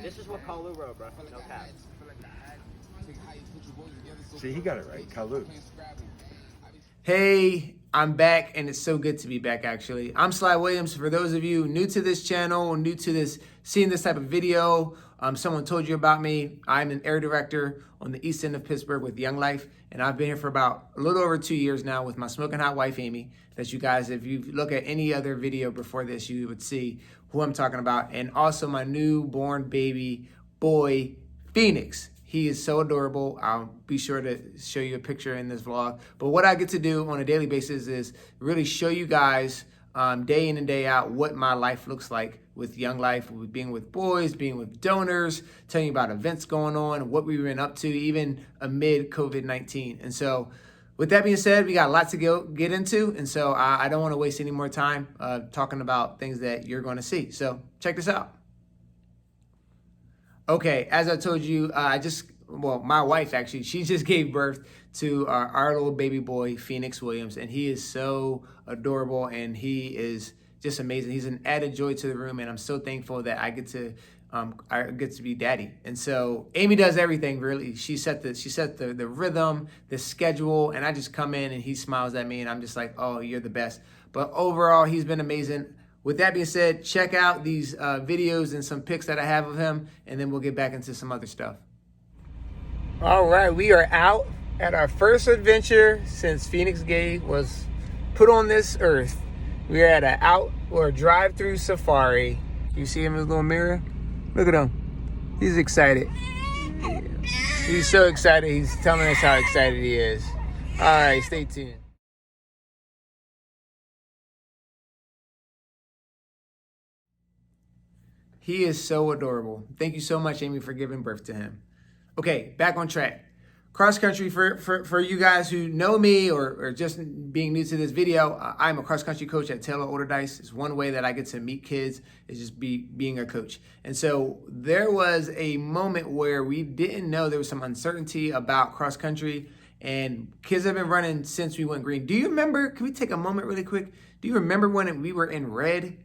This is what Kalu wrote, bro. No cap. See, he got it right. Kalu. Hey, I'm back, and it's so good to be back, actually. I'm Sly Williams. For those of you new to this channel, new to this, seeing this type of video, someone told you about me. I'm an air director on the east end of Pittsburgh with Young Life, and I've been here for about a little over 2 years now with my smoking hot wife, Amy, that you guys, if you look at any other video before this, you would see who I'm talking about, and also my newborn baby boy, Phoenix. He is so adorable. I'll be sure to show you a picture in this vlog. But what I get to do on a daily basis is really show you guys day in and day out what my life looks like with Young Life, with being with boys, being with donors, telling you about events going on, what we've been up to, even amid COVID-19. And so with that being said, we got a lot to get into. And so I don't want to waste any more time talking about things that you're going to see. So check this out. Okay, as I told you, my wife actually, she just gave birth to our little baby boy, Phoenix Williams, and he is so adorable and he is just amazing. He's an added joy to the room, and I'm so thankful that I get to be daddy. And so Amy does everything really. She set the rhythm, the schedule, and I just come in and he smiles at me, and I'm just like, oh, you're the best. But overall, he's been amazing. With that being said, check out these videos and some pics that I have of him, and then we'll get back into some other stuff. All right, we are out at our first adventure since Phoenix Gate was put on this earth. We are at a drive-through safari. You see him in his little mirror? Look at him. He's excited. He's so excited. He's telling us how excited he is. All right, stay tuned. He is so adorable. Thank you so much, Amy, for giving birth to him. Okay, back on track. Cross country, for you guys who know me or just being new to this video, I'm a cross country coach at Taylor Olderdice. It's one way that I get to meet kids, is just being a coach. And so there was a moment where we didn't know, there was some uncertainty about cross country, and kids have been running since we went green. Do you remember, can we take a moment really quick? Do you remember when we were in red?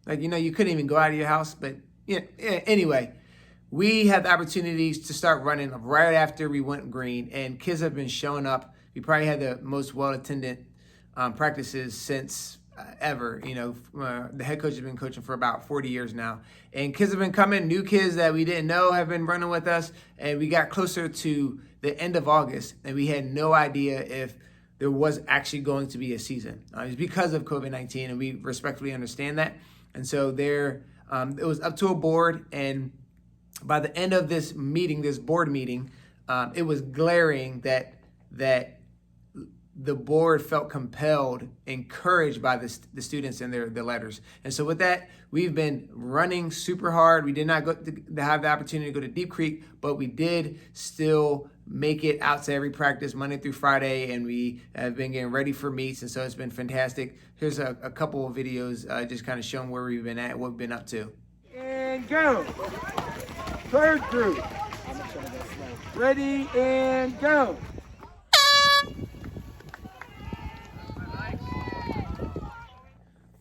Like, you couldn't even go out of your house, but yeah, anyway, we had the opportunities to start running right after we went green, and kids have been showing up. We probably had the most well-attended practices since ever. The head coach has been coaching for about 40 years now, and kids have been coming. New kids that we didn't know have been running with us, and we got closer to the end of August, and we had no idea if there was actually going to be a season. It's because of COVID-19, and we respectfully understand that. And so it was up to a board, and by the end of this board meeting, it was glaring that the board felt compelled, encouraged by the students and their letters. And so with that, we've been running super hard. We did not have the opportunity to go to Deep Creek, but we did still make it out to every practice Monday through Friday, and we have been getting ready for meets, and so it's been fantastic. Here's a couple of videos just kind of showing where we've been at, what we've been up to. And go. Third group. Ready and go.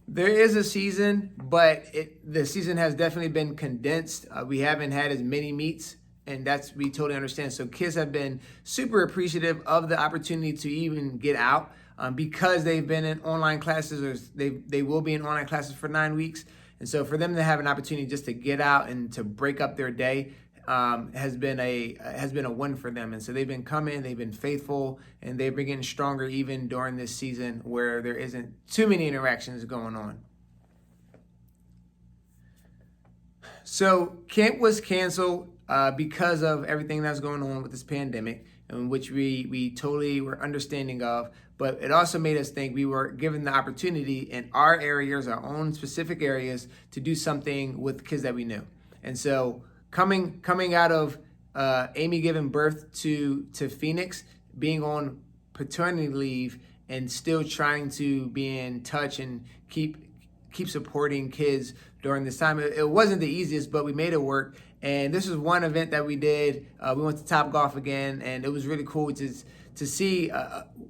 There is a season, but the season has definitely been condensed. We haven't had as many meets, and we totally understand. So kids have been super appreciative of the opportunity to even get out because they've been in online classes, or they will be in online classes for 9 weeks. And so for them to have an opportunity just to get out and to break up their day has been a win for them. And so they've been coming, they've been faithful, and they've been getting stronger even during this season where there isn't too many interactions going on. So camp was canceled because of everything that's going on with this pandemic, in which we totally were understanding of. But it also made us think we were given the opportunity in our areas, our own specific areas, to do something with kids that we knew. And so coming out of Amy giving birth to Phoenix, being on paternity leave, and still trying to be in touch and keep supporting kids during this time. It wasn't the easiest, but we made it work. And this is one event that we did. We went to Top Golf again, and it was really cool to see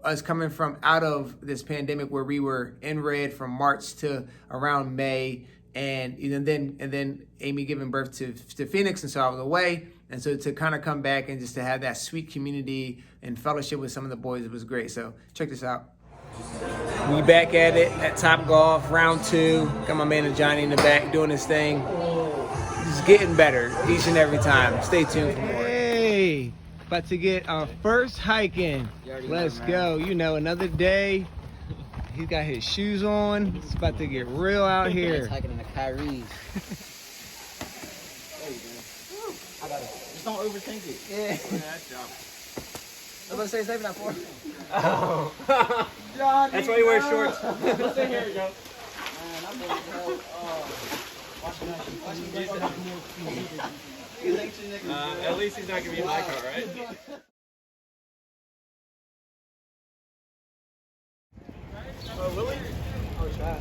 us coming from out of this pandemic where we were in red from March to around May, and then Amy giving birth to Phoenix, and so I was away, and so to kind of come back and just to have that sweet community and fellowship with some of the boys, it was great. So check this out. We back at it at Top Golf, round 2. Got my man Johnny in the back doing his thing. Just getting better each and every time. Stay tuned for more. Hey, about to get our first hike in. Let's go. You know, another day. He's got his shoes on. It's about to get real out here. Hiking in the Kyries. I got it. Just don't overthink it. Yeah. I was about to say, save that for. Oh. Johnny, that's why you wear shorts. Stay here, you go. Man, I'm going to hell. At least he's not going to be in my car, right? Willie? Oh, try.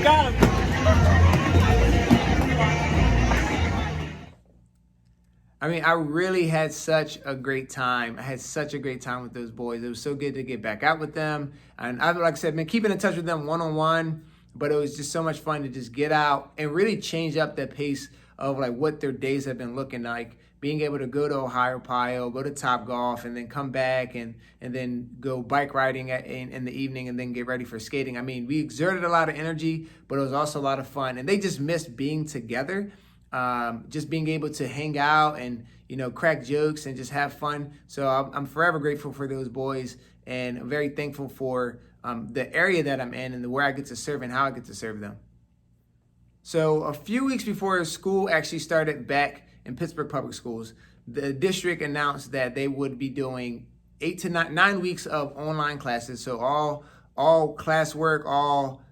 Got him. I mean, I really had such a great time. I had such a great time with those boys. It was so good to get back out with them. And I've, like I said, been keeping in touch with them one-on-one, but it was just so much fun to just get out and really change up the pace of like what their days have been looking like. Being able to go to Ohio, go to Top Golf, and then come back and then go bike riding in the evening and then get ready for skating. I mean, we exerted a lot of energy, but it was also a lot of fun. And they just missed being together. Just being able to hang out and, you know, crack jokes and just have fun. So I'm forever grateful for those boys, and I'm very thankful for the area that I'm in and where I get to serve and how I get to serve them. So a few weeks before school actually started back in Pittsburgh Public Schools, the district announced that they would be doing 8 to 9 weeks of online classes. So all classwork, all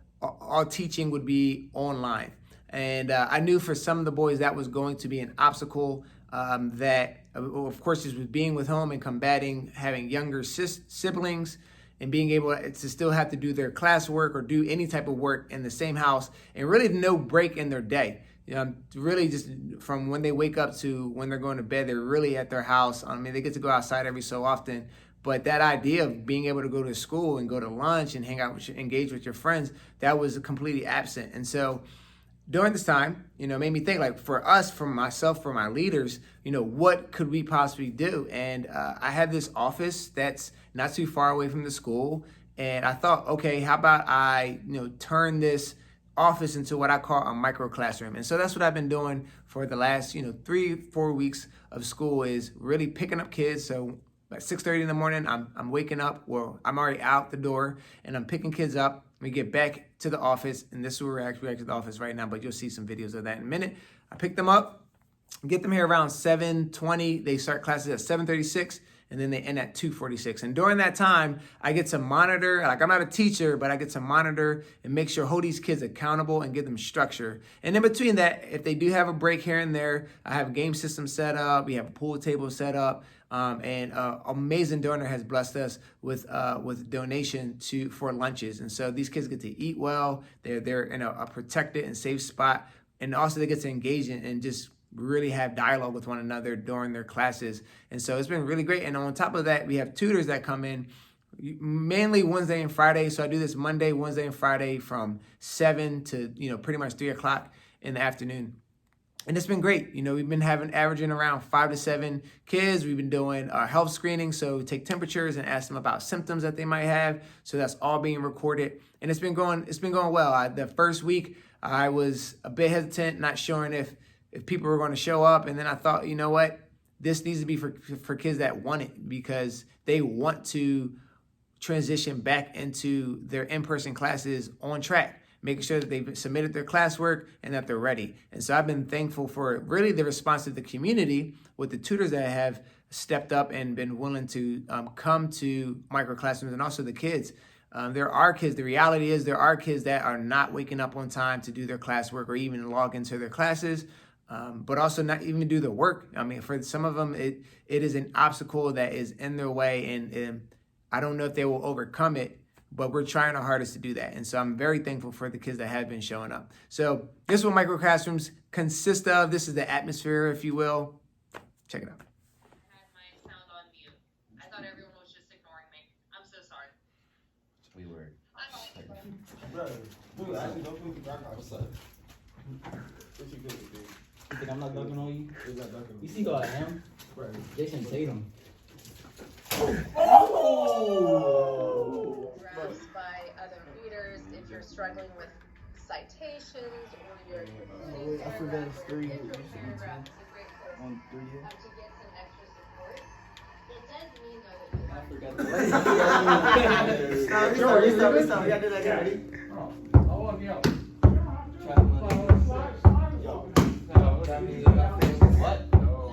teaching would be online. And I knew for some of the boys that was going to be an obstacle, that, of course, just with being with home and combating having younger siblings and being able to still have to do their classwork or do any type of work in the same house and really no break in their day. You know, really just from when they wake up to when they're going to bed, they're really at their house. I mean, they get to go outside every so often, but that idea of being able to go to school and go to lunch and hang out, engage with your friends, that was completely absent. And so during this time, you know, made me think, like, for us, for myself, for my leaders, you know, what could we possibly do? And I had this office that's not too far away from the school. And I thought, okay, how about I, you know, turn this office into what I call a micro classroom. And so that's what I've been doing for the last, you know, 3-4 weeks of school, is really picking up kids. So at 6:30 in the morning, I'm waking up, well, I'm already out the door, and I'm picking kids up. We get back to the office, and this is where we're actually at the office right now, but you'll see some videos of that in a minute. I pick them up, get them here around 7:20. They start classes at 7:36, and then they end at 2:46. And during that time, I get to monitor, like, I'm not a teacher, but I get to monitor and make sure, hold these kids accountable and give them structure. And in between that, if they do have a break here and there, I have a game system set up, we have a pool table set up, and amazing donor has blessed us with donation for lunches. And so these kids get to eat well, they're in a protected and safe spot, and also they get to engage in and just really have dialogue with one another during their classes. And so it's been really great. And on top of that, we have tutors that come in mainly Wednesday and Friday. So I do this Monday, Wednesday, and Friday from 7 to, you know, pretty much 3 o'clock in the afternoon. And it's been great. You know, we've been averaging around 5 to 7 kids. We've been doing health screening. So we take temperatures and ask them about symptoms that they might have. So that's all being recorded. And it's been going well. The first week, I was a bit hesitant, not sure if people were going to show up. And then I thought, you know what? This needs to be for kids that want it, because they want to transition back into their in-person classes on track, making sure that they've submitted their classwork and that they're ready. And so I've been thankful for really the response of the community with the tutors that have stepped up and been willing to come to micro classrooms, and also the kids. There are kids, the reality is there are kids that are not waking up on time to do their classwork or even log into their classes. but also not even do the work. I mean, for some of them, it is an obstacle that is in their way, and I don't know if they will overcome it, but we're trying our hardest to do that. And so I'm very thankful for the kids that have been showing up. So this is what micro classrooms consist of. This is the atmosphere, if you will. Check it out. I had my sound on mute. I thought everyone was just ignoring me. I'm so sorry. We were. What's up? What you doing, dude? You think I'm not dunking on you? You see who I am? Jason Tatum. Graphs by other readers. If you're struggling with citations or you're I forgot it's 3 here. paragraph, it's a great course On 3 here. to get some extra support. That does mean though that you I have forgot Stop. We gotta do that again. Ready? I'll walk you out. Try to what?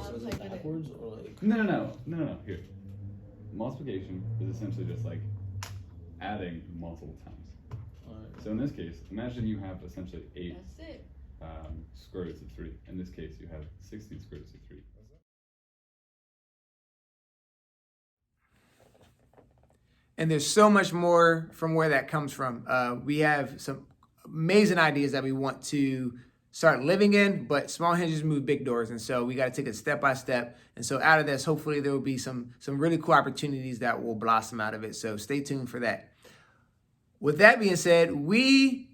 So is it backwards or like? No. Here. Multiplication is essentially just like adding multiple times. So in this case, imagine you have essentially 8 That's it. square roots of 3. In this case, you have 16 square roots of 3. And there's so much more from where that comes from. We have some amazing ideas that we want to start living in, but small hinges move big doors. And so we got to take it step by step. And so out of this, hopefully there will be some really cool opportunities that will blossom out of it. So stay tuned for that. With that being said, we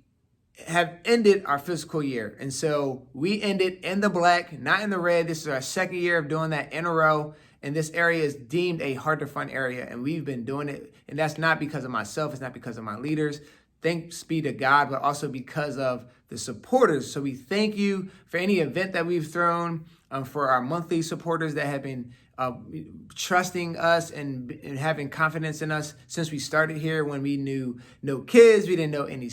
have ended our fiscal year. And so we ended in the black, not in the red. This is our second year of doing that in a row. And this area is deemed a hard to fund area. And we've been doing it. And that's not because of myself. It's not because of my leaders. Thanks be to God, but also because of the supporters. So we thank you for any event that we've thrown, for our monthly supporters that have been trusting us and having confidence in us since we started here, when we knew no kids, we didn't know any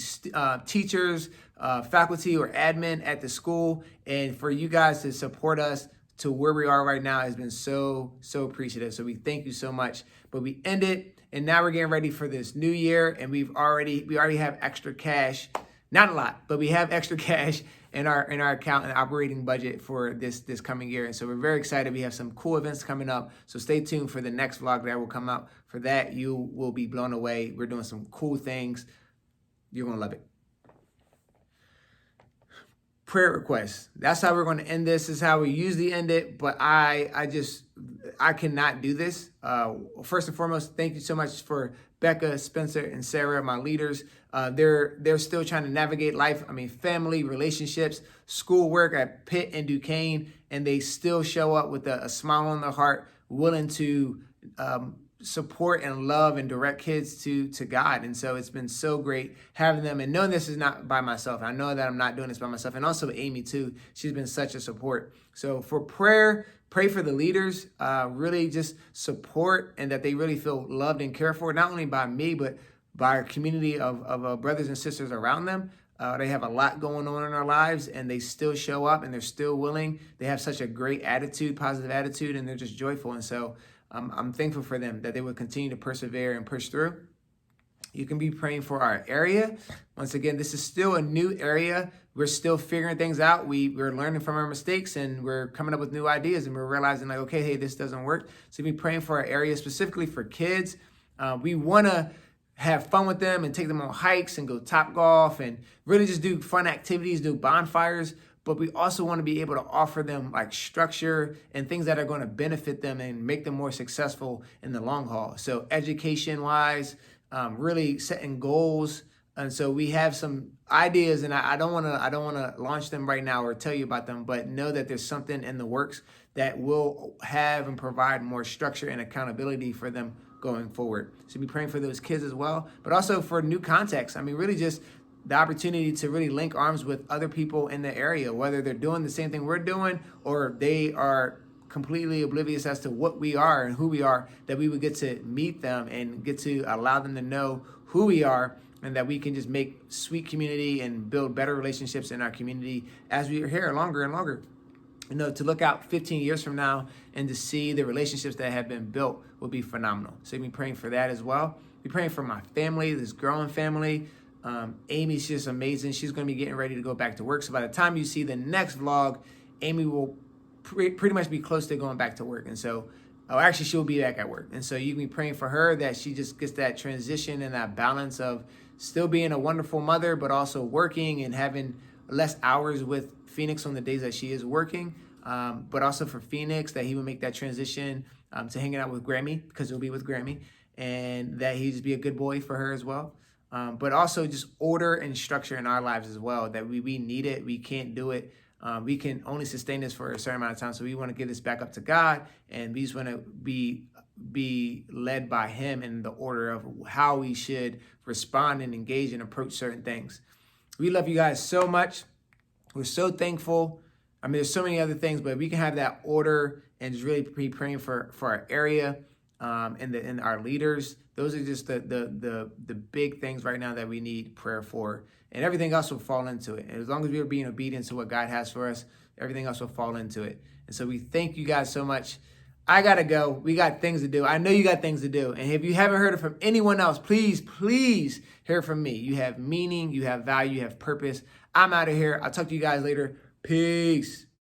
teachers, faculty, or admin at the school. And for you guys to support us to where we are right now has been so appreciative. So we thank you so much. But we ended, and now we're getting ready for this new year, and we already have extra cash. Not a lot, but we have extra cash in our account and operating budget for this coming year. And so we're very excited. We have some cool events coming up. So stay tuned for the next vlog that will come out. For that, you will be blown away. We're doing some cool things. You're going to love it. Prayer requests. That's how we're going to end this. This is how we usually end it, but I cannot do this. First and foremost, thank you so much for Becca, Spencer, and Sarah, my leaders. They're still trying to navigate life. I mean, family, relationships, schoolwork at Pitt and Duquesne, and they still show up with a smile on their heart, willing to support and love and direct kids to God. And so it's been so great having them and knowing this is not by myself. I know that I'm not doing this by myself. And also Amy too. She's been such a support. So for prayer, pray for the leaders, really just support, and that they really feel loved and cared for, not only by me, but by our community of brothers and sisters around them. They have a lot going on in our lives, and they still show up, and they're still willing. They have such a great attitude, positive attitude, and they're just joyful. And so I'm thankful for them, that they would continue to persevere and push through. You can be praying for our area. Once again, this is still a new area. We're still figuring things out. We're learning from our mistakes, and we're coming up with new ideas, and we're realizing like, okay, hey, this doesn't work. So be praying for our area, specifically for kids. We want to have fun with them and take them on hikes and go top golf and really just do fun activities, do bonfires. But we also want to be able to offer them like structure and things that are going to benefit them and make them more successful in the long haul. So education-wise, really setting goals. And so we have some ideas, and I don't want to launch them right now or tell you about them, but know that there's something in the works that will have and provide more structure and accountability for them going forward. So be praying for those kids as well, but also for new contacts. I mean, really just the opportunity to really link arms with other people in the area, whether they're doing the same thing we're doing or they are completely oblivious as to what we are and who we are, that we would get to meet them and get to allow them to know who we are, and that we can just make sweet community and build better relationships in our community as we are here longer and longer. You know, to look out 15 years from now and to see the relationships that have been built will be phenomenal. So be praying for that as well. Be praying for my family, this growing family. Amy's just amazing. She's going to be getting ready to go back to work. So by the time you see the next vlog, Amy will pretty much be close to going back to work. And so, actually, she'll be back at work. And so you can be praying for her that she just gets that transition and that balance of still being a wonderful mother, but also working and having less hours with Phoenix on the days that she is working. But also for Phoenix, that he would make that transition to hanging out with Grammy, because he'll be with Grammy, and that he just be a good boy for her as well. But also just order and structure in our lives as well, that we need it. We can't do it. We can only sustain this for a certain amount of time. So we want to give this back up to God, and we just want to be led by him in the order of how we should respond and engage and approach certain things. We love you guys so much. We're so thankful. I mean, there's so many other things, but we can have that order and just really be praying for our area and our leaders. Those are just the big things right now that we need prayer for, and everything else will fall into it. And as long as we are being obedient to what God has for us, everything else will fall into it. And so we thank you guys so much. I gotta go. We got things to do. I know you got things to do. And if you haven't heard it from anyone else, please hear from me. You have meaning, you have value, you have purpose. I'm out of here. I'll talk to you guys later. Peace.